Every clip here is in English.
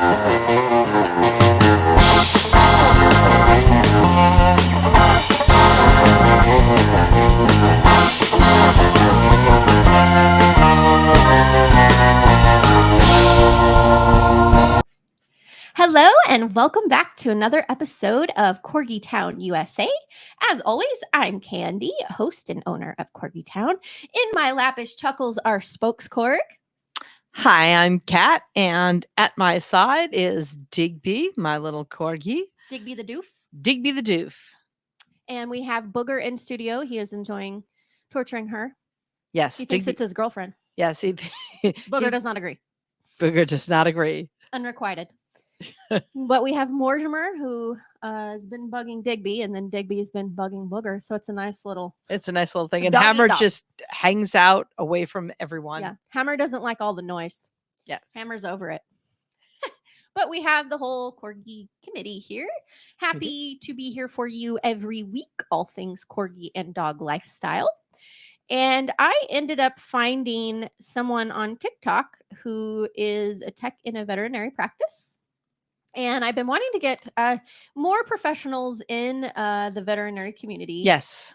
Hello and welcome back to another episode of Corgi Town, USA. As always, I'm Candy, host and owner of Corgi Town. In my lap is Chuckles, our spokescorg. Hi, I'm Kat, and at my side is Digby, my little corgi. Digby the Doof. Digby the Doof. And we have Booger in studio. He is enjoying torturing her. Yes, He thinks it's his girlfriend. Yes, Booger does not agree. Booger does not agree. Unrequited. But we have Mortimer, who has been bugging Digby, and then Digby has been bugging Booger. So it's a nice little thing. And Hammer just hangs out away from everyone. Yeah, Hammer doesn't like all the noise. Yes. Hammer's over it. But we have the whole Corgi committee here. Happy to be here for you every week, all things Corgi and dog lifestyle. And I ended up finding someone on TikTok who is a tech in a veterinary practice. And I've been wanting to get more professionals in the veterinary community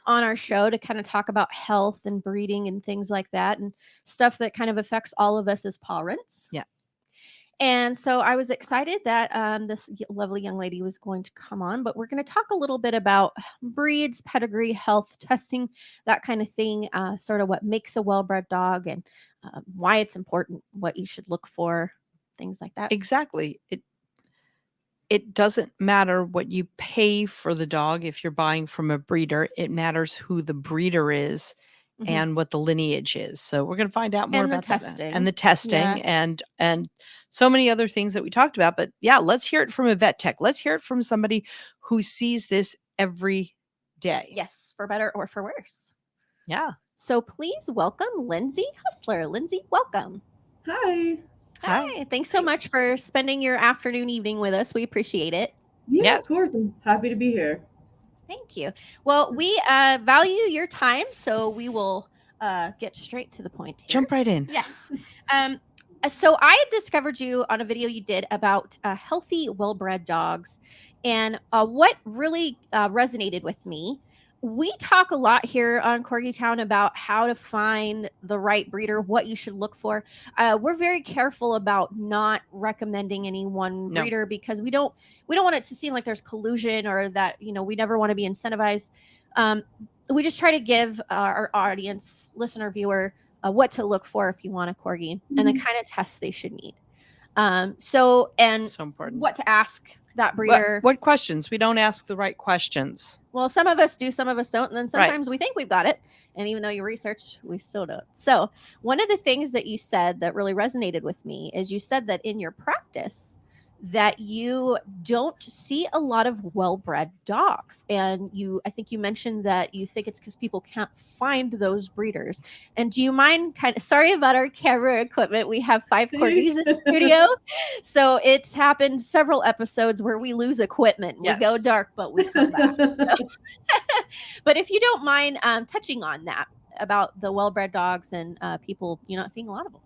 on our show to kind of talk about health and breeding and things like that and stuff that kind of affects all of us as parents. Yeah. And so I was excited that this lovely young lady was going to come on, but we're going to talk a little bit about breeds, pedigree, health, testing, that kind of thing, sort of what makes a well-bred dog and why it's important, what you should look for, things like that. Exactly. It doesn't matter what you pay for the dog if you're buying from a breeder. It matters who the breeder is and what the lineage is. So we're going to find out more about that. And the testing and so many other things that we talked about. But yeah, let's hear it from a vet tech. Let's hear it from somebody who sees this every day. Yes, for better or for worse. Yeah. So please welcome Linsdey Hutslar. Lindsey, welcome. Hi. Hi. Thanks so much for spending your afternoon, evening with us. We appreciate it. Yeah, of course. I'm happy to be here. Thank you. Well, we value your time, so we will get straight to the point here. Jump right in. Yes. So I discovered you on a video you did about healthy, well-bred dogs. And what really resonated with me, we talk a lot here on Corgi Town about how to find the right breeder, what you should look for. We're very careful about not recommending any one breeder because we don't want it to seem like there's collusion or that, we never want to be incentivized. We just try to give our audience, listener, viewer, what to look for if you want a Corgi and the kind of tests they should need. So important. What to ask that breeder. What questions? We don't ask the right questions. Well, some of us do, some of us don't. And then sometimes we think we've got it. And even though you research, we still don't. So one of the things that you said that really resonated with me is you said that in your practice that you don't see a lot of well-bred dogs. And I think you mentioned that you think it's because people can't find those breeders. And do you mind sorry about our camera equipment. We have 5 Corgis in the studio. So it's happened several episodes where we lose equipment. We go dark, but we come back. But if you don't mind touching on that about the well-bred dogs and people, you're not seeing a lot of them.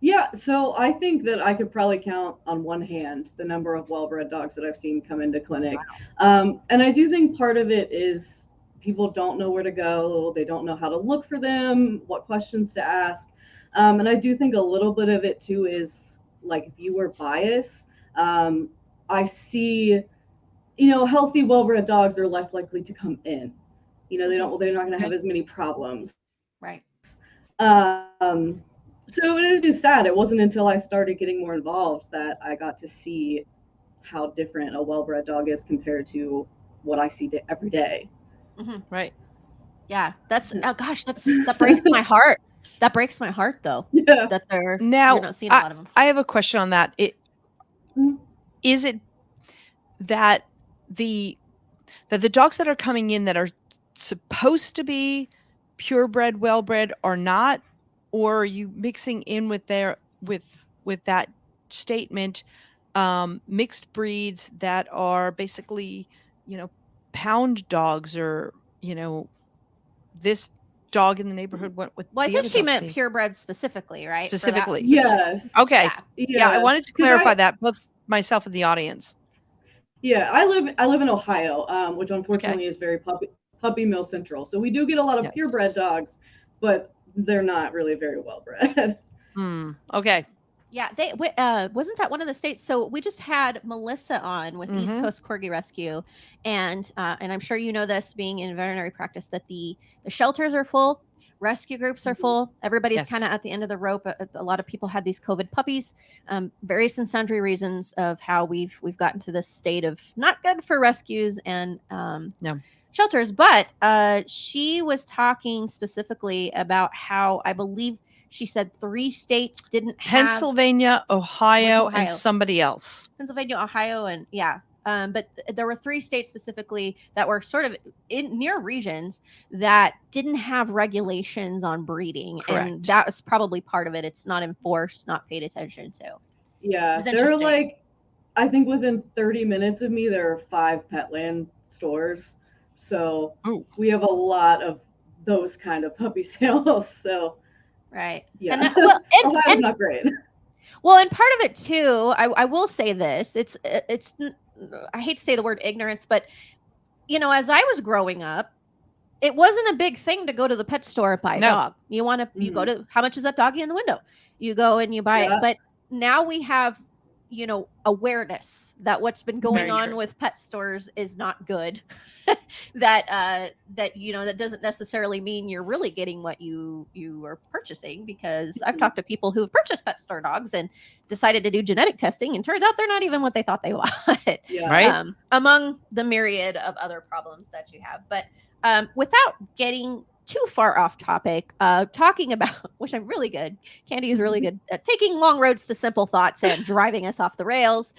Yeah, so I think that I could probably count on one hand the number of well-bred dogs that I've seen come into clinic. Wow. And I do think part of it is people don't know where to go. They don't know how to look for them, what questions to ask. And I do think a little bit of it too is like viewer bias. I see, healthy well-bred dogs are less likely to come in. They're not going to have as many problems. Right. So it is sad. It wasn't until I started getting more involved that I got to see how different a well-bred dog is compared to what I see every day. Right. Yeah. That breaks my heart. That breaks my heart though. Yeah. That you're not seeing a lot of them. I have a question on that. Is it that the dogs that are coming in that are supposed to be purebred, well-bred are not? Or are you mixing in with that statement, mixed breeds that are basically, pound dogs or, this dog in the neighborhood went with Well, I the think other she dog? meant purebred specifically, right? For that Specifically. specific- Yes. Okay. Yeah. Yeah, I wanted to 'Cause clarify that, both myself and the audience. Yeah, I live in Ohio, which Okay. unfortunately is very puppy mill central. So we do get a lot of Yes. purebred dogs, but they're not really very well bred. Okay. Yeah, they wasn't that one of the states? So we just had Melissa on with East Coast Corgi Rescue, and I'm sure you know this, being in veterinary practice, that the shelters are full, rescue groups are full. Everybody's Yes. kind of at the end of the rope. A lot of people had these COVID puppies, various and sundry reasons of how we've gotten to this state of not good for rescues and shelters. But she was talking specifically about how, I believe she said 3 states didn't have Pennsylvania, Ohio, Ohio. and somebody else. Pennsylvania, Ohio, and but there were 3 states specifically that were sort of in near regions that didn't have regulations on breeding. Correct. And that was probably part of it. It's not enforced, not paid attention to. Yeah, was they're interesting. like, I think within 30 minutes of me, there are 5 Petland stores. So we have a lot of those kind of puppy sales. So right. yeah, And that, well, Ohio's not great. Well, and part of it too, I will say this, it's I hate to say the word ignorance, but you know, as I was growing up, it wasn't a big thing to go to the pet store and buy a dog. You want to, you go to, how much is that doggy in the window? You go and you buy it. But now we have, you know, awareness that what's been going on with pet stores is not good. that you know, that doesn't necessarily mean you're really getting what you are purchasing, because I've talked to people who have purchased pet store dogs and decided to do genetic testing, and turns out they're not even what they thought they wanted. Right. Among the myriad of other problems that you have. But without getting too far off topic, talking about, which I'm really good, Candy is really good at taking long roads to simple thoughts and driving us off the rails,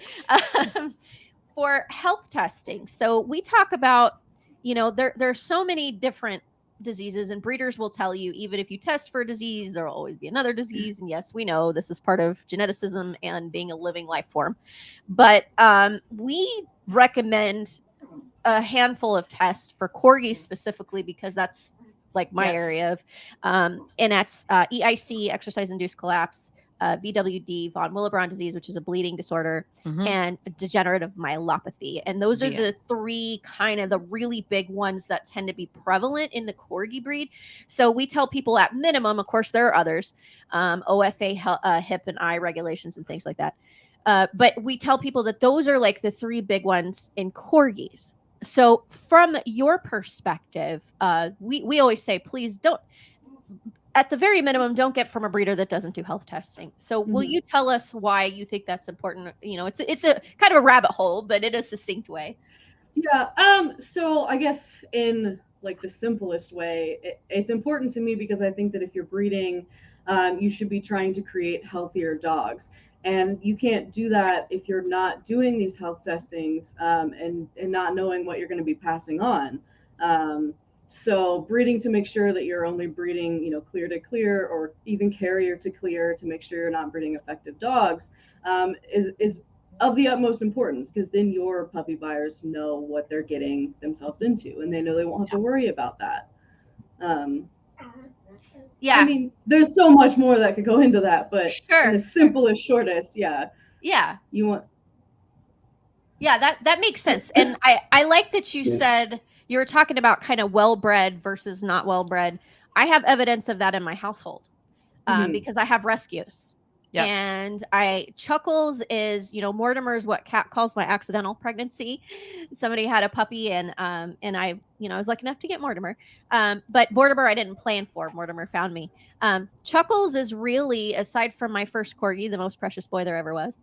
for health testing. So we talk about, you know, there's so many different diseases, and breeders will tell you, even if you test for a disease, there will always be another disease. And yes, we know this is part of geneticism and being a living life form, but we recommend a handful of tests for corgis specifically, because that's like my area of, and that's EIC, exercise-induced collapse, VWD, von Willebrand disease, which is a bleeding disorder, and degenerative myelopathy. And those are the 3 kind of the really big ones that tend to be prevalent in the corgi breed. So we tell people at minimum, of course, there are others, OFA, hip and eye regulations and things like that. But we tell people that those are like the 3 big ones in corgis. So from your perspective, we always say, please don't, at the very minimum, don't get from a breeder that doesn't do health testing. So will you tell us why you think that's important? You know, it's a kind of a rabbit hole, but in a succinct way. Yeah. So I guess in like the simplest way, it's important to me because I think that if you're breeding, you should be trying to create healthier dogs. And you can't do that if you're not doing these health testings, and not knowing what you're going to be passing on. So breeding to make sure that you're only breeding, you know, clear to clear, or even carrier to clear, to make sure you're not breeding effective dogs, is of the utmost importance, because then your puppy buyers know what they're getting themselves into, and they know they won't have to worry about that. Yeah. I mean, there's so much more that could go into that, but sure, in the simplest, shortest, yeah. You want. Yeah, that makes sense. And I like that you said you were talking about kind of well-bred versus not well-bred. I have evidence of that in my household, because I have rescues. Yes. And Chuckles is, you know, Mortimer's what Kat calls my accidental pregnancy. Somebody had a puppy, and I, you know, I was lucky enough to get Mortimer. But Mortimer I didn't plan for. Mortimer found me. Chuckles is really, aside from my first corgi, the most precious boy there ever was.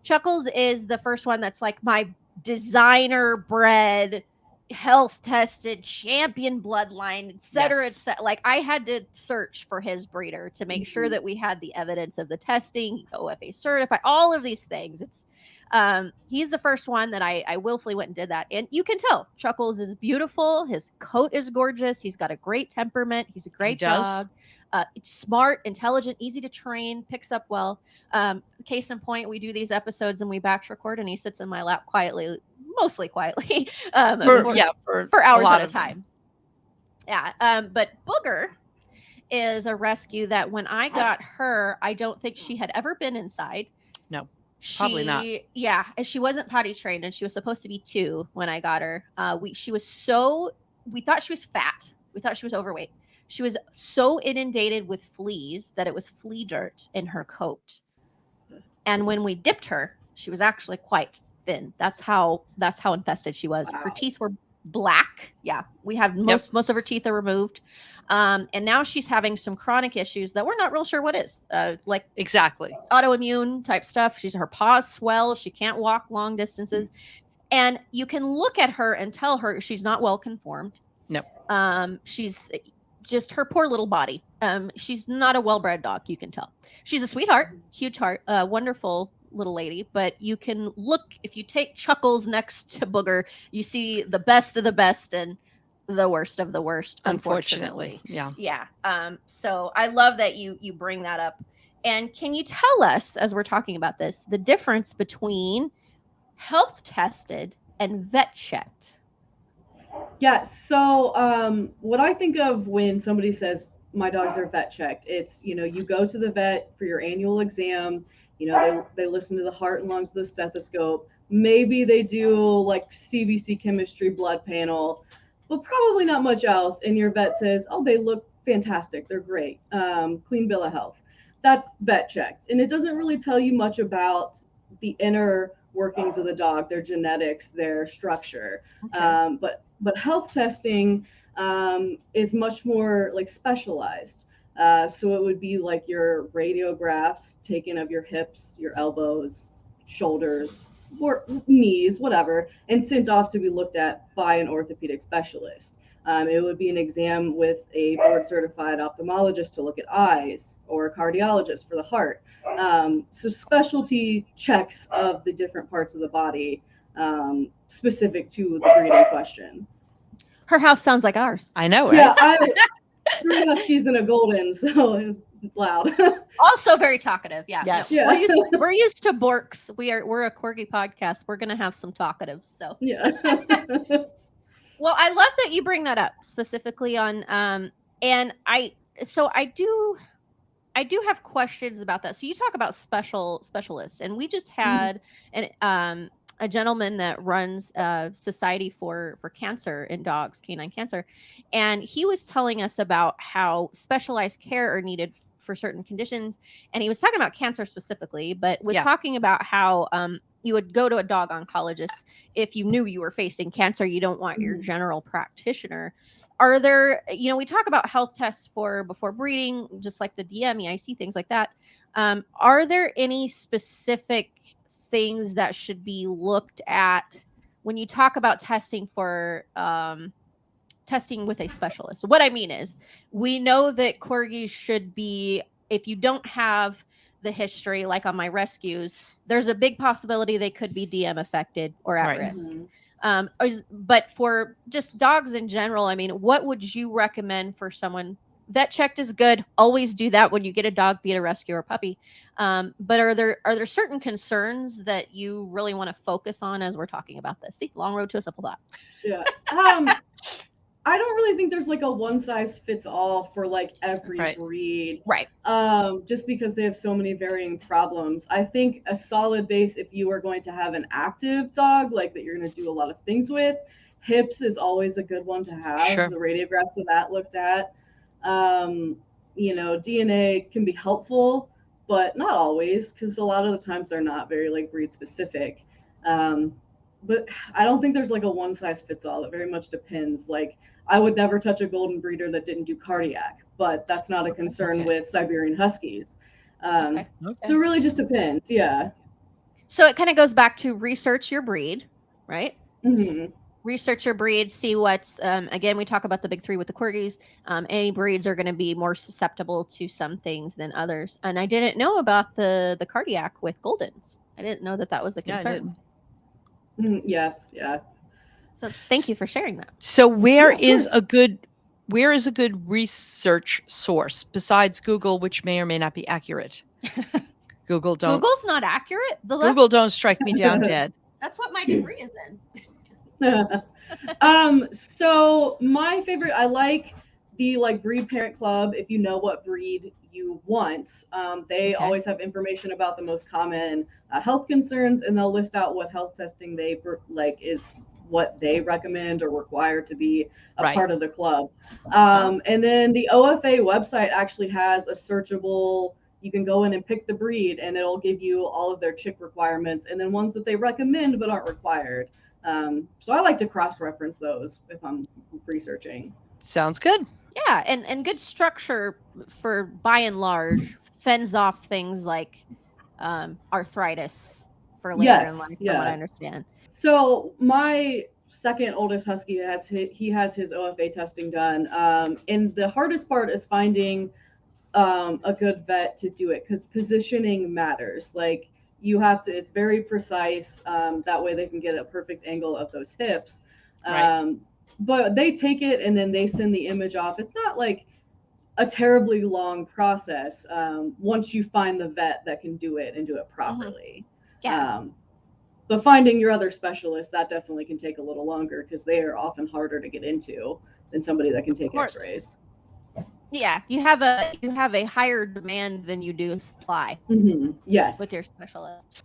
Chuckles is the first one that's like my designer bred, health tested, champion bloodline, et cetera, et cetera. Like, I had to search for his breeder to make sure that we had the evidence of the testing, OFA certified, all of these things. It's he's the first one that I willfully went and did that. And you can tell Chuckles is beautiful. His coat is gorgeous. He's got a great temperament. He's a great dog. Smart, intelligent, easy to train, picks up well. Case in point, we do these episodes and we batch record, and he sits in my lap quietly, mostly quietly, for hours at a time. Yeah. But Booger is a rescue that when I got her, I don't think she had ever been inside. No, probably not. Yeah, and she wasn't potty trained, and she was supposed to be 2 when I got her. We thought she was fat. We thought she was overweight. She was so inundated with fleas that it was flea dirt in her coat. And when we dipped her, she was actually quite thin. That's how infested she was. Wow. Her teeth were black. Yeah, we have most of her teeth are removed, and now she's having some chronic issues that we're not real sure what is. Like Exactly. autoimmune type stuff. Her paws swell. She can't walk long distances, and you can look at her and tell her she's not well conformed. No. She's just her poor little body. She's not a well-bred dog. You can tell. She's a sweetheart, huge heart, wonderful little lady, but you can look, if you take Chuckles next to Booger, you see the best of the best and the worst of the worst, unfortunately. Yeah. So I love that you bring that up. And can you tell us, as we're talking about this, the difference between health tested and vet checked? Yeah, so what I think of when somebody says my dogs are vet checked, it's, you go to the vet for your annual exam, they listen to the heart and lungs of the stethoscope. Maybe they do like CBC chemistry blood panel, but probably not much else. And your vet says, oh, they look fantastic. They're great. Clean bill of health. That's vet checked. And it doesn't really tell you much about the inner workings of the dog, their genetics, their structure. Okay. But health testing is much more like specialized. So it would be like your radiographs taken of your hips, your elbows, shoulders, or knees, whatever, and sent off to be looked at by an orthopedic specialist. It would be an exam with a board certified ophthalmologist to look at eyes, or a cardiologist for the heart. So specialty checks of the different parts of the body specific to the breed in question. Her house sounds like ours. I know, right? Yeah, I 3 huskies and a golden, so it's loud. Also very talkative. Yeah. Yes. No, Yeah. we're used to Borks. We're a Corgi podcast. We're gonna have some talkatives. So Yeah. well, I love that you bring that up specifically on and I do have questions about that. So you talk about specialists, and we just had a gentleman that runs a society for cancer in dogs, canine cancer, and he was telling us about how specialized care are needed for certain conditions, and he was talking about cancer specifically, but was talking about how you would go to a dog oncologist if you knew you were facing cancer. You don't want your general practitioner. Are there, we talk about health tests before breeding, just like the DM, EIC, things like that. Are there any specific things that should be looked at when you talk about testing for testing with a specialist? What I mean is, we know that Corgis should be, if you don't have the history, like on my rescues, there's a big possibility they could be DM affected or at risk. But for just dogs in general, I mean, what would you recommend for someone? Vet checked is good. Always do that when you get a dog, be it a rescue or a puppy. But are there certain concerns that you really want to focus on as we're talking about this? See, long road to a simple thought. Yeah. I don't really think there's like a one size fits all for like every breed. Right. Just because they have so many varying problems. I think a solid base, if you are going to have an active dog, like that you're going to do a lot of things with, hips is always a good one to have. Sure. The radiographs of that looked at. DNA can be helpful, but not always, because a lot of the times they're not very like breed specific. But I don't think there's like a one size fits all. It very much depends. Like, I would never touch a golden breeder that didn't do cardiac, but that's not a concern with Siberian Huskies. So it really just depends. Yeah. So it kind of goes back to research your breed, right? Mm-hmm. Research your breed, see what's, again, we talk about the big 3 with the Corgis. Any breeds are going to be more susceptible to some things than others. And I didn't know about the cardiac with Goldens. I didn't know that was a concern. Yes. Yeah. So thank you for sharing that. So where is a good research source besides Google, which may or may not be accurate? Google's not accurate? Google don't strike me down dead. That's what my degree is in. So my favorite, I like the like breed parent club, if you know what breed you want, they Okay. always have information about the most common health concerns, and they'll list out what health testing they like is what they recommend or require to be a Right. part of the club. Oh. And then the OFA website actually has a searchable, you can go in and pick the breed and it'll give you all of their chick requirements and then ones that they recommend but aren't required. So I like to cross-reference those if I'm researching. Sounds good. Yeah, and good structure for by and large fends off things like arthritis for later in life, from what I understand. So my second oldest husky has his OFA testing done, and the hardest part is finding a good vet to do it because positioning matters. Like you have to, it's very precise. That way they can get a perfect angle of those hips. Right. But they take it and then they send the image off. It's not like a terribly long process once you find the vet that can do it and do it properly. Yeah. But finding your other specialist, that definitely can take a little longer because they are often harder to get into than somebody that can take x-rays. Yeah, you have a higher demand than you do supply. Yes. With your specialist.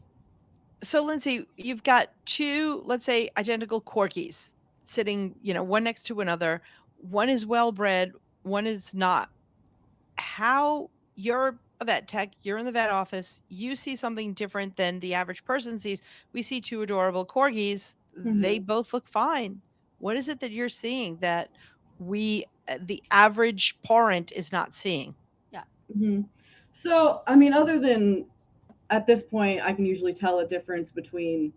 So Lindsey, you've got two, let's say, identical Corgis sitting, one next to another. One is well-bred, one is not. How you're a vet tech, you're in the vet office, you see something different than the average person sees. We see two adorable Corgis. They both look fine. What is it that you're seeing that the average parent is not seeing? Yeah. So, I mean, other than at this point, I can usually tell a difference between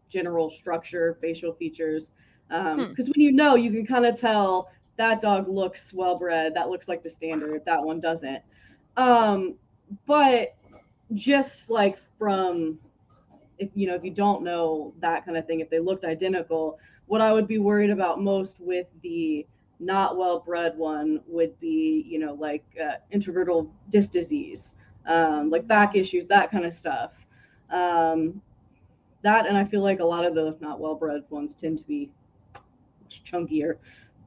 general structure, facial features. Because when you can kind of tell that dog looks well-bred, that looks like the standard, that one doesn't. But just like from, if you don't know that kind of thing, if they looked identical, what I would be worried about most with the not well-bred one would be, like intervertebral disc disease, like back issues, that kind of stuff. That, and I feel like a lot of the not well-bred ones tend to be much chunkier,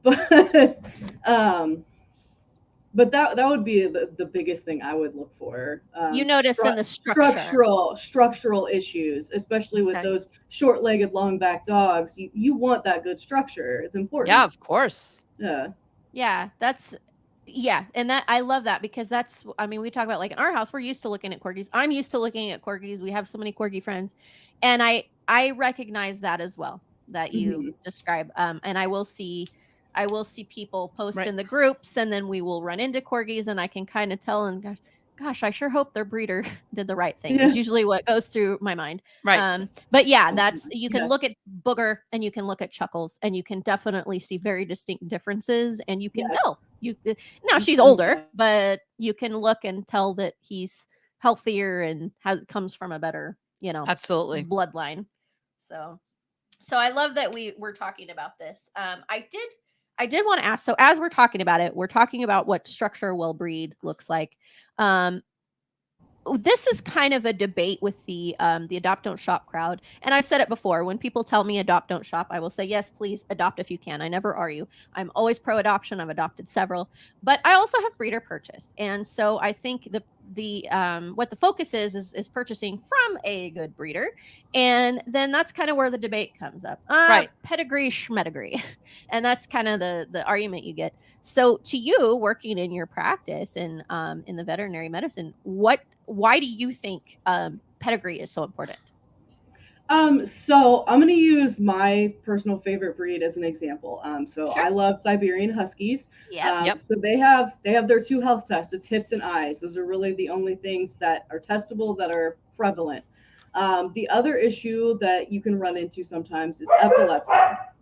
but that would be the biggest thing I would look for. You notice in the structural issues, especially with those short-legged, long-backed dogs. You want that good structure. It's important. Yeah, of course. Yeah, and that I love that because we talk about like in our house, we're used to looking at Corgis. I'm used to looking at Corgis. We have so many Corgi friends, and I recognize that as well that you describe. And I will see people post in the groups, and then we will run into Corgis, and I can kind of tell. And gosh, I sure hope their breeder did the right thing. Is usually what goes through my mind. Right. But yeah, you can look at Booger and you can look at Chuckles, and you can definitely see very distinct differences, and you can tell. Now she's older, but you can look and tell that he's healthier and comes from a better, absolutely bloodline. So I love that we're talking about this. I did want to ask. So as we're talking about it, we're talking about what structure well-breed looks like. This is kind of a debate with the adopt don't shop crowd, and I've said it before. When people tell me adopt don't shop, I will say yes, please adopt if you can. I never argue. I'm always pro adoption. I've adopted several, but I also have breeder purchase, and so I think the what the focus is purchasing from a good breeder, and then that's kind of where the debate comes up. Right. Pedigree schmedigree, and that's kind of the argument you get. So to you, working in your practice in the veterinary medicine, why do you think pedigree is so important? So I'm going to use my personal favorite breed as an example. Sure. I love Siberian Huskies. So they have their two health tests. It's hips and eyes. Those are really the only things that are testable that are prevalent. The other issue that you can run into sometimes is epilepsy.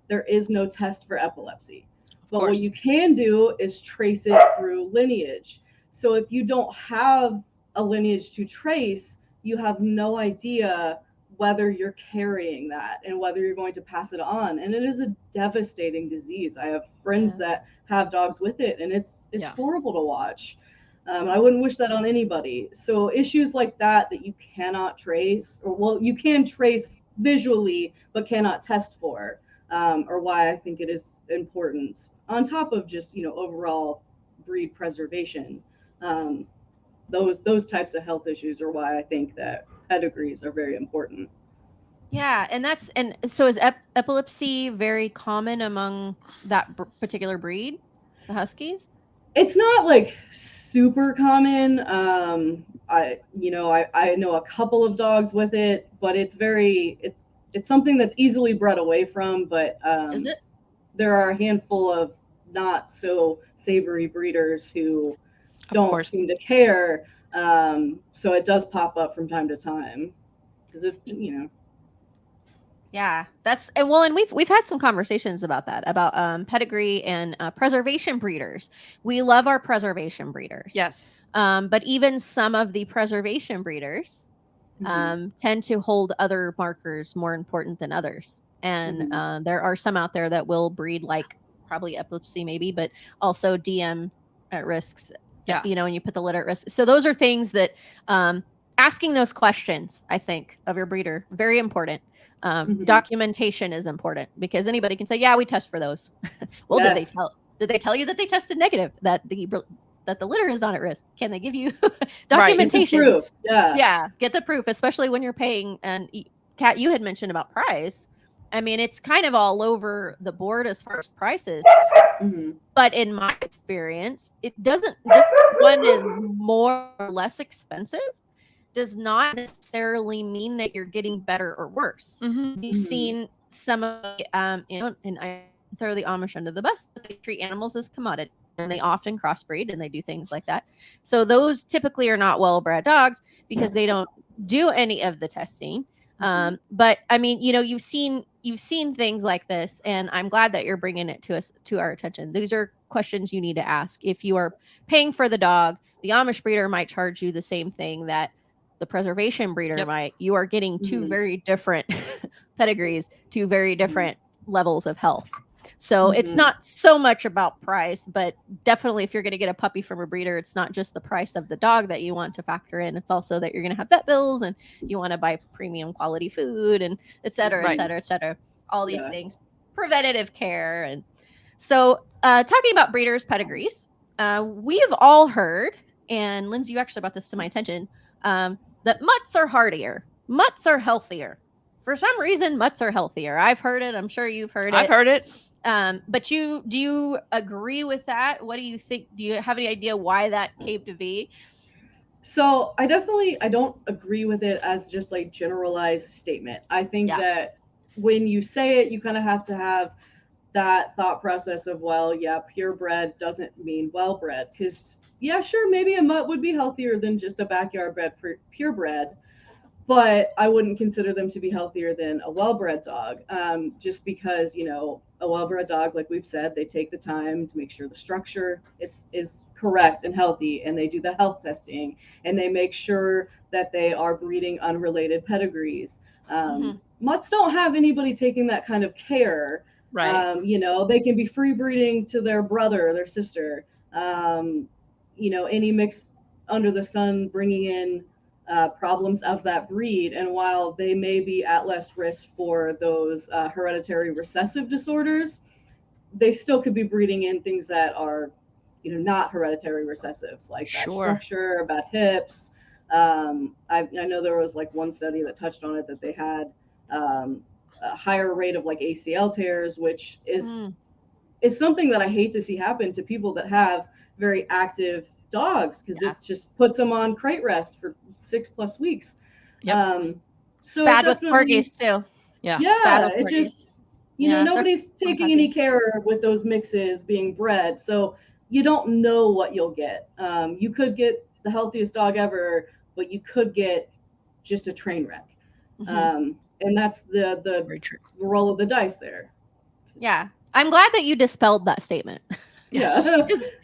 There is no test for epilepsy. But what you can do is trace it through lineage. So if you don't have a lineage to trace, you have no idea whether you're carrying that and whether you're going to pass it on. And it is a devastating disease. I have friends that have dogs with it, and it's horrible to watch. I wouldn't wish that on anybody. So issues like that you cannot trace, or you can trace visually, but cannot test for, are why I think it is important. On top of just, overall breed preservation. Those types of health issues are why I think that pedigrees are very important. Yeah, and so is epilepsy very common among that particular breed, the Huskies? It's not like super common. I know a couple of dogs with it, but it's something that's easily bred away from. But Is it? there are a handful of not so savory breeders who Of don't course. seem to care. So it does pop up from time to time because Yeah, and we've had some conversations about that, about pedigree and preservation breeders. We love our preservation breeders. Yes. But even some of the preservation breeders tend to hold other markers more important than others. And there are some out there that will breed like probably epilepsy maybe, but also DM at risks. Yeah. And you put the litter at risk. So those are things that asking those questions, I think, of your breeder, very important. Documentation is important because anybody can say, yeah, we test for those. Well, yes. did they tell you that they tested negative, that the litter is not at risk? Can they give you documentation? Right. Proof. Yeah, get the proof, especially when you're paying. And Kat, you had mentioned about price. I mean, it's kind of all over the board as far as prices. But in my experience, it doesn't. This one is more or less expensive. Does not necessarily mean that you're getting better or worse. You've seen some of the, and I throw the Amish under the bus, but they treat animals as commodity and they often crossbreed and they do things like that. So those typically are not well-bred dogs because they don't do any of the testing. But I mean, you've seen things like this, and I'm glad that you're bringing it to our attention. These are questions you need to ask. If you are paying for the dog, the Amish breeder might charge you the same thing that the preservation breeder might. You are getting two very different pedigrees, two very different levels of health. So it's not so much about price, but definitely if you're going to get a puppy from a breeder, it's not just the price of the dog that you want to factor in. It's also that you're going to have vet bills and you want to buy premium quality food and et cetera, et cetera, et cetera. All these things, preventative care. And so talking about breeders' pedigrees, we have all heard, and Lindsey, you actually brought this to my attention, that mutts are hardier. Mutts are healthier. For some reason, mutts are healthier. I've heard it. I'm sure you've heard it. I've heard it. But do you agree with that? What do you think? Do you have any idea why that came to be? So I don't agree with it as just like generalized statement. I think that when you say it, you kind of have to have that thought process of, well, yeah, purebred doesn't mean well-bred, because yeah, sure, maybe a mutt would be healthier than just a backyard bred purebred, but I wouldn't consider them to be healthier than a well-bred dog, just because, a well-bred dog, like we've said, they take the time to make sure the structure is correct and healthy, and they do the health testing, and they make sure that they are breeding unrelated pedigrees. Mutts don't have anybody taking that kind of care. Right. They can be free breeding to their brother or their sister. Any mix under the sun, bringing in problems of that breed. And while they may be at less risk for those hereditary recessive disorders, they still could be breeding in things that are, not hereditary recessives, like bad structure, bad hips. I know there was like one study that touched on it, that they had a higher rate of like ACL tears, which is something that I hate to see happen to people that have very active dogs, because it just puts them on crate rest for 6+ weeks. So it's bad with corgis too. Yeah, it just, nobody's taking any care with those mixes being bred, so you don't know what you'll get. You could get the healthiest dog ever, but you could get just a train wreck. And that's the roll of the dice there. Yeah. I'm glad that you dispelled that statement. Yeah.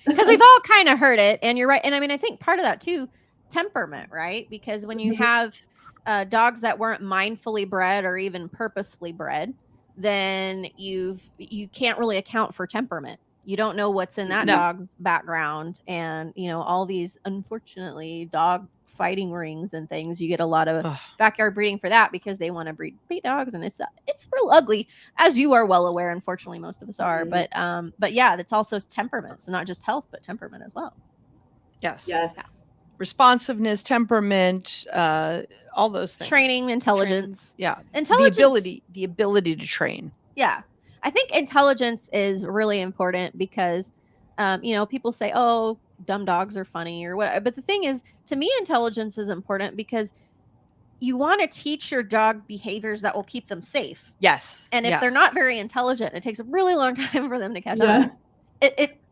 Because we've all kind of heard it, and you're right. And I mean, I think part of that too, temperament, right? Because when you have dogs that weren't mindfully bred or even purposefully bred, then you can't really account for temperament. You don't know what's in that dog's background. And, all these, unfortunately, dog fighting rings and things. You get a lot of Ugh. backyard breeding for that because they want to breed bait dogs, and it's real ugly, as you are well aware. Unfortunately, most of us are. But yeah, it's also temperament, so not just health, but temperament as well. Yes. Yes. Responsiveness, temperament, all those things. Training, intelligence. Yeah. Intelligence. The ability to train. Yeah. I think intelligence is really important because, people say, oh, dumb dogs are funny or whatever. But the thing is, to me, intelligence is important because you want to teach your dog behaviors that will keep them safe. Yes. And if they're not very intelligent, it takes a really long time for them to catch Yeah. on.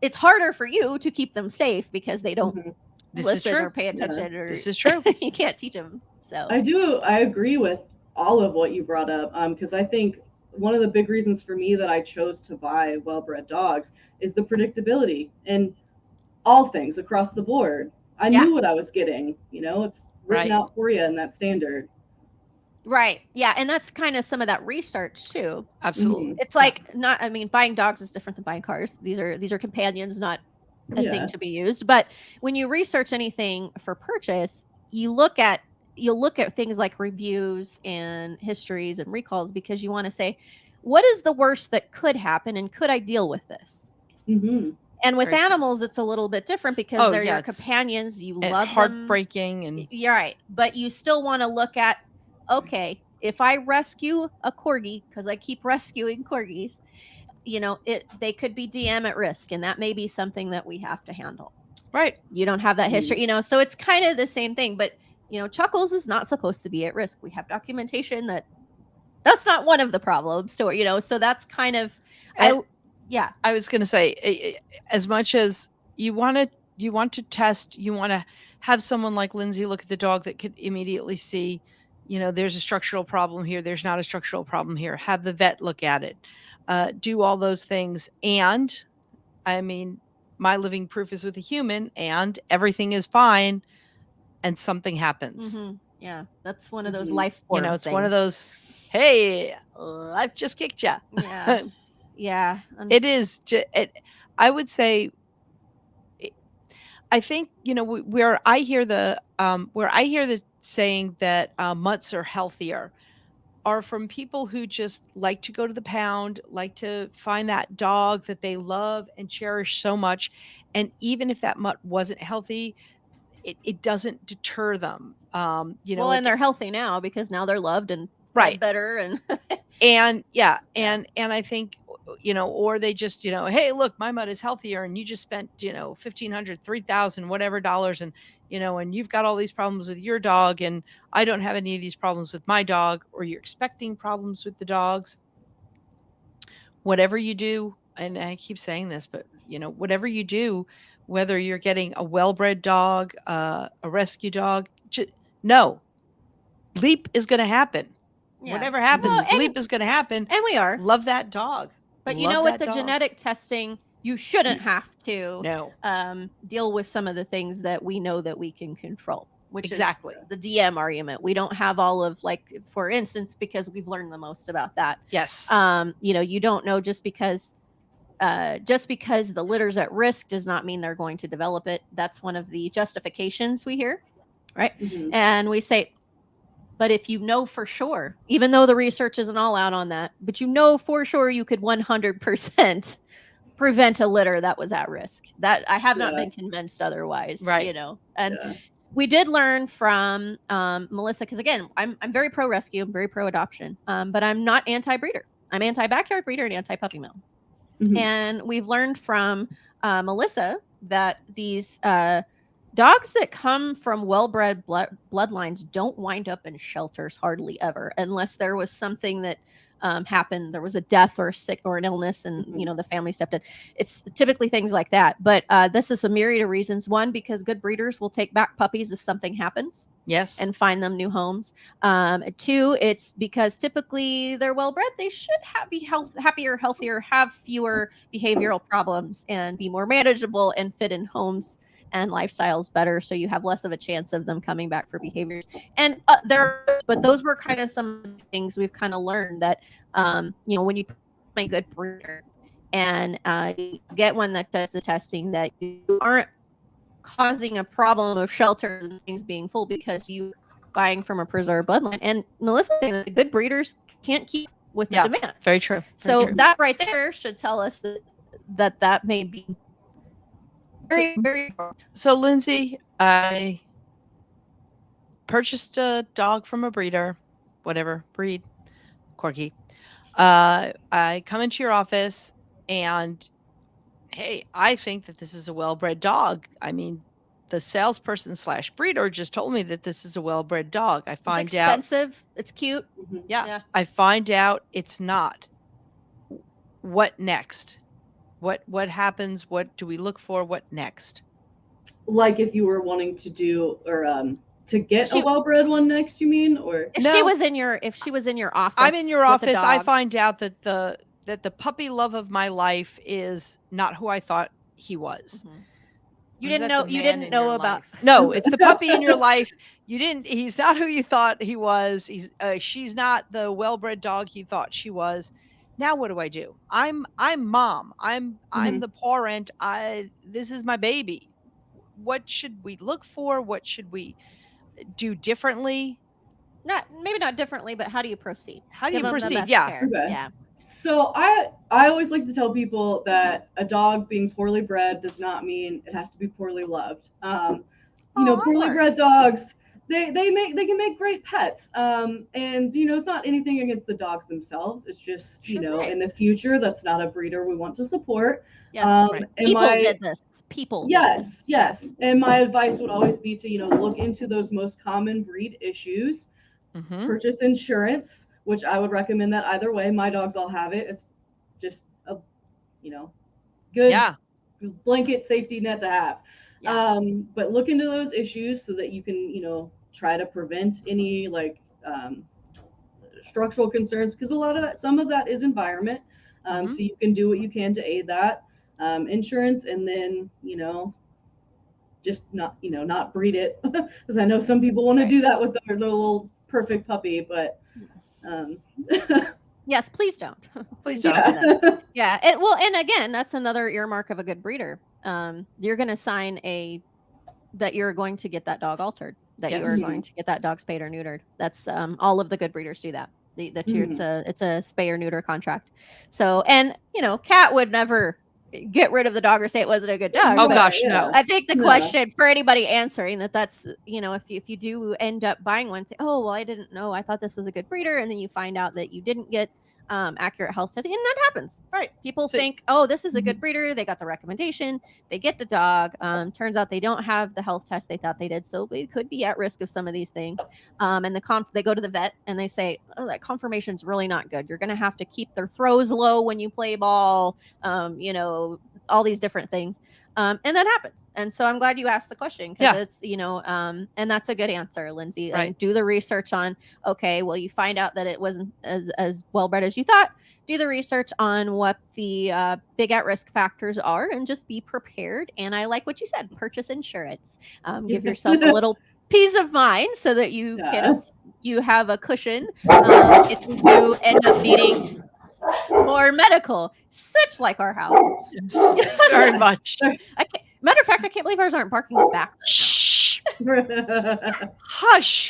It's harder for you to keep them safe because they don't This is listen true. or pay attention. Or This is true. You can't teach them. So I agree with all of what you brought up. Because I think one of the big reasons for me that I chose to buy well-bred dogs is the predictability in all things across the board. I knew what I was getting. It's written out for you in that standard. Right. Yeah. And that's kind of some of that research too. Absolutely. It's like buying dogs is different than buying cars. These are companions, not a thing to be used. But when you research anything for purchase, you'll look at things like reviews and histories and recalls because you want to say, what is the worst that could happen and could I deal with this? Mm-hmm. And with animals, it's a little bit different because they're your companions. You love them. Heartbreaking. And you're right. But you still want to look at, okay, if I rescue a corgi, because I keep rescuing corgis, they could be DM at risk, and that may be something that we have to handle. Right. You don't have that history, so it's kind of the same thing. But, Chuckles is not supposed to be at risk. We have documentation that's not one of the problems. So that's kind of, I was going to say, as much as you want to test, you want to have someone like Lindsey look at the dog that could immediately see, there's a structural problem here. There's not a structural problem here. Have the vet look at it. Do all those things. And I mean, my living proof is with a human and everything is fine and something happens. Mm-hmm. Yeah. That's one of those life form it's things. one of those, hey, life just kicked you. Yeah. Yeah. It is. I would say, I think, where I hear the saying that mutts are healthier are from people who just like to go to the pound, like to find that dog that they love and cherish so much. And even if that mutt wasn't healthy, it doesn't deter them. And they're healthy now because now they're loved and better and and I think, or they just, hey, look, my mutt is healthier and you just spent, $1,500, $3,000, whatever dollars. And, and you've got all these problems with your dog and I don't have any of these problems with my dog, or you're expecting problems with the dogs. Whatever you do, and I keep saying this, but whatever you do, whether you're getting a well-bred dog, a rescue dog, leap is going to happen. Yeah. Whatever happens, leap is going to happen. And we are. Love that dog. But with the genetic testing, you shouldn't have to deal with some of the things that we know that we can control, which is the DM argument. We don't have all of, like, for instance, because we've learned the most about that. Yes. You don't know just because the litter's at risk does not mean they're going to develop it. That's one of the justifications we hear, right? Mm-hmm. And we say, but if you know for sure, even though the research isn't all out on that, but for sure you could 100% prevent a litter that was at risk. That I have not been convinced otherwise, right? And we did learn from Melissa, because again, I'm very pro rescue, I'm very pro adoption, but I'm not anti-breeder. I'm anti-backyard breeder and anti-puppy mill. Mm-hmm. And we've learned from Melissa that these dogs that come from well-bred bloodlines don't wind up in shelters hardly ever, unless there was something that happened. There was a death or an illness, and the family stepped in. It's typically things like that. But this is a myriad of reasons. One, because good breeders will take back puppies if something happens. Yes. And find them new homes. Two, it's because typically they're well-bred. They should be happier, healthier, have fewer behavioral problems, and be more manageable and fit in homes and lifestyles better, so you have less of a chance of them coming back for behaviors. And but those were kind of some things we've kind of learned that, when you make a good breeder and you get one that does the testing, that you aren't causing a problem of shelters and things being full because you buying from a preserved bloodline. And Melissa saying that the good breeders can't keep with the demand. Very true. So that right there should tell us that may be very, very important. So Lindsay, I purchased a dog from a breeder, whatever breed, Corgi. I come into your office and, hey, I think that this is a well-bred dog. I mean, the salesperson / breeder just told me that this is a well-bred dog. I find it's expensive. It's cute. Yeah. I find out it's not. What next? What happens? What do we look for? What next? Like if you were wanting to do or to get a well-bred one next, you mean? Or if she was in your office, I'm in your office. I find out that the puppy love of my life is not who I thought he was. Mm-hmm. You didn't know about. No, it's the puppy in your life. He's not who you thought he was. She's not the well-bred dog you thought she was. Now what do I do? I'm mom. I'm the parent. This is my baby. What should we look for? What should we do differently? Maybe not differently, but how do you proceed? How do you proceed? Yeah. Okay. Yeah. So I always like to tell people that a dog being poorly bred does not mean it has to be poorly loved. Poorly bred dogs, they can make great pets. And it's not anything against the dogs themselves. It's just, in the future, that's not a breeder we want to support. Yes, right. People did this. People. Yes, yes. And my advice would always be to, look into those most common breed issues, purchase insurance, which I would recommend that either way. My dogs all have it. It's just a, good blanket safety net to have. Yeah. But look into those issues so that you can, try to prevent any structural concerns, because some of that is environment. So you can do what you can to aid that. Insurance, and then, just not breed it, because I know some people want to do that with their little perfect puppy, but yes, please don't. Please don't. Yeah. And again, that's another earmark of a good breeder. You're going to sign that you're going to get that dog altered, that you are going to get that dog spayed or neutered. That's all of the good breeders do that. It's a spay or neuter contract. So, and Kat would never get rid of the dog or say it wasn't a good dog. Oh gosh, no. I think the question for anybody answering that's if you do end up buying one, say, oh well, I didn't know, I thought this was a good breeder, and then you find out that you didn't get accurate health testing, and that happens, right? People think, oh, this is a good breeder, they got the recommendation, they get the dog, turns out they don't have the health test they thought they did, so they could be at risk of some of these things, and they go to the vet and they say, oh, that conformation's really not good, you're going to have to keep their throws low when you play ball, all these different things. And that happens. And so I'm glad you asked the question, because it's, and that's a good answer, Lindsay. Right. Do the research on, okay, well, you find out that it wasn't as well-bred as you thought. Do the research on what the big at-risk factors are, and just be prepared. And I like what you said, purchase insurance. Give yourself a little peace of mind so that you you have a cushion if you do end up needing more medical, such like our house. Very much. Matter of fact, I can't believe ours aren't barking back. Shh. Hush.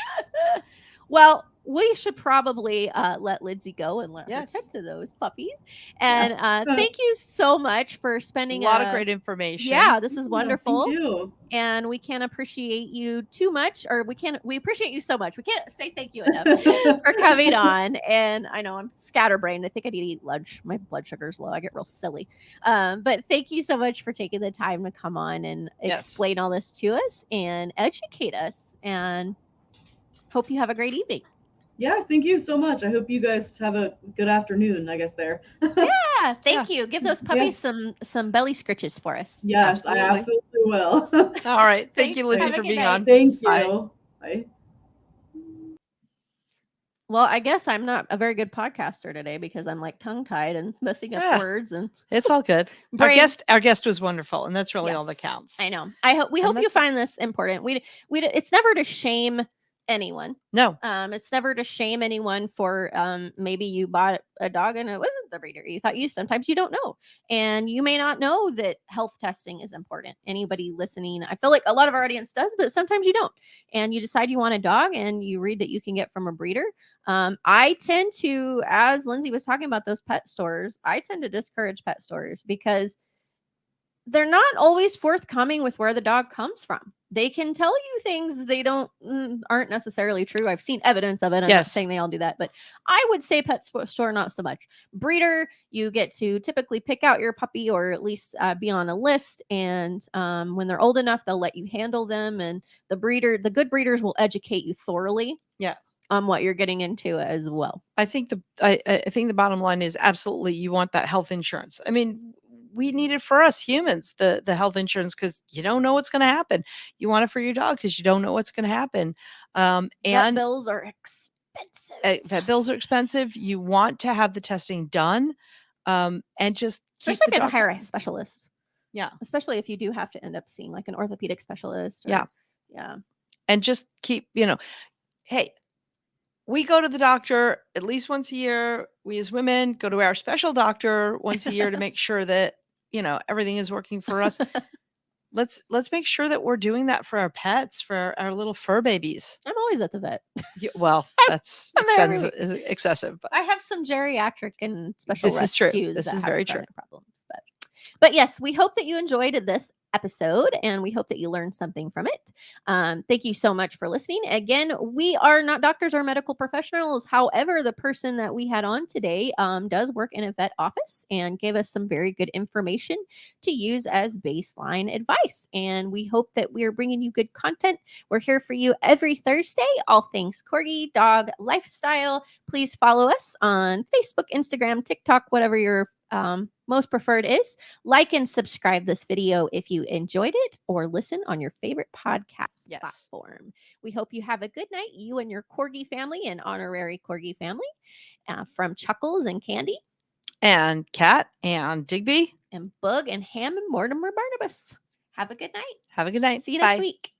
Well, we should probably let Lindsay go and let her tend to those puppies. And thank you so much for spending a lot of great information. Yeah, this is wonderful. Thank you. And we can't appreciate you too much, or we appreciate you so much. We can't say thank you enough for coming on. And I know I'm scatterbrained. I think I need to eat lunch. My blood sugar's low. I get real silly. But thank you so much for taking the time to come on and explain all this to us and educate us. And hope you have a great evening. Yes, thank you so much. I hope you guys have a good afternoon, I guess, there. Yeah, thank you. Give those puppies some belly scritches for us. Yes, absolutely. I absolutely will. All right. Thank you, Lindsay, for being on. Thank you. Bye. Well, I guess I'm not a very good podcaster today because I'm like tongue-tied and messing up words, and it's all good. Our guest was wonderful, and that's really all that counts. I know. We hope you find this important. It's never to shame anyone. No. It's never to shame anyone for maybe you bought a dog and it wasn't the breeder. Sometimes you don't know. And you may not know that health testing is important. Anybody listening, I feel like a lot of our audience does, but sometimes you don't. And you decide you want a dog and you read that you can get from a breeder. I tend to, as Lindsay was talking about those pet stores, I tend to discourage pet stores because they're not always forthcoming with where the dog comes from. They can tell you things they aren't necessarily true. I've seen evidence of it. I'm not saying they all do that, but I would say pet store, not so much. Breeder, you get to typically pick out your puppy or at least be on a list. And when they're old enough, they'll let you handle them. And the good breeders will educate you thoroughly. Yeah. On what you're getting into as well. I think the bottom line is absolutely you want that health insurance. I mean, we need it for us humans, the health insurance, because you don't know what's going to happen. You want it for your dog because you don't know what's going to happen. And vet bills are expensive. Vet bills are expensive. You want to have the testing done, and just especially if you hire a specialist. Yeah, especially if you do have to end up seeing like an orthopedic specialist. Yeah, and just keep hey. We go to the doctor at least once a year. We as women go to our special doctor once a year to make sure that, everything is working for us. Let's make sure that we're doing that for our pets, for our little fur babies. I'm always at the vet. Well, that's excessive. But I have some geriatric and special rescues. This is true. This is very true. Problems, but yes, we hope that you enjoyed this episode and we hope that you learned something from it. Thank you so much for listening. Again, we are not doctors or medical professionals. However, the person that we had on today does work in a vet office and gave us some very good information to use as baseline advice. And we hope that we are bringing you good content. We're here for you every Thursday, all things Corgi, dog, lifestyle. Please follow us on Facebook, Instagram, TikTok, whatever your most preferred is. Like and subscribe this video if you enjoyed it, or listen on your favorite podcast platform. We hope you have a good night, you and your Corgi family and honorary Corgi family, from Chuckles and Candy and Cat and Digby and Bug and Ham and Mortimer Barnabas. Have a good night. Have a good night. See you next week.